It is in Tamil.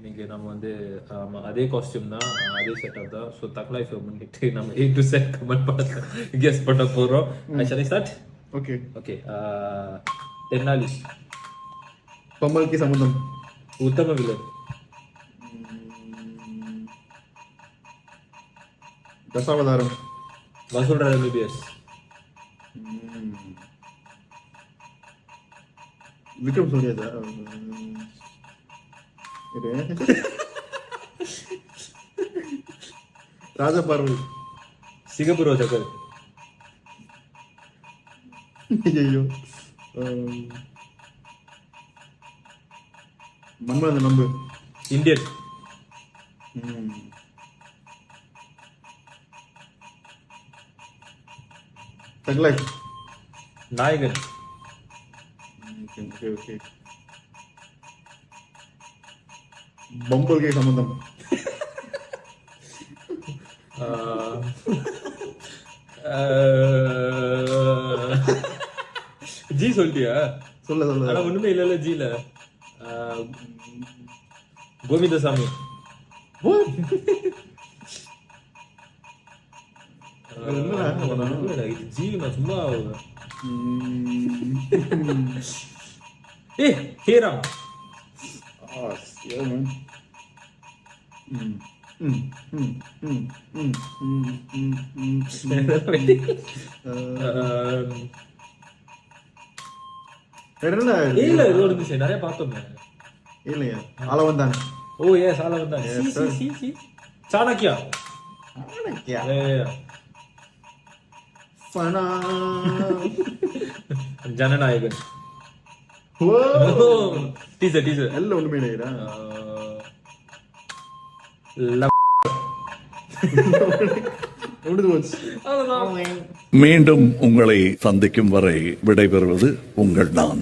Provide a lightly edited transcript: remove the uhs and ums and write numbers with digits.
இன்னைக்கு நம்ம வந்து அதே காஸ்டியூம் தான், அதே செட்டப் தான். ஸோ தக் லைஃப் பண்ணிட்டு நம்ம A to Z கமெண்ட் பண்ண கெஸ் பண்ண போகிறோம். Shall I start? Okay okay. Thenali. பம்மலுக்கு சம்பந்தம். உத்தம வில்லன். தசாவதாரம். வசூல்ராஜ் MBBS. விக்ரம் சூர்யா. ராஜா பார்வை. சிகப்பு ரோஜாக்கள். ஐயோ. Manmatha Nambu. Indian. Thug Life. Nayakan. Okay okay. Pammal K Sambandham. ஜி சொல்லிட்டியா? சொல்ல சொல்ல. ஆனா ஒண்ணுமே இல்ல ஜில. கோவிந்தசாமி. ஜி நான் சும்மா ஹேராம். நிறைய பார்த்தோமே. இல்லையா அளவன் தான். ஓ எஸ் அளவன் தான். சாணக்கியா. ஜனநாயகன். டீசர் எல்லாம் ஒண்ணுமே இல்லையா. மீண்டும் உங்களை சந்திக்கும் வரை விடைபெறுவது உங்கள் நான்.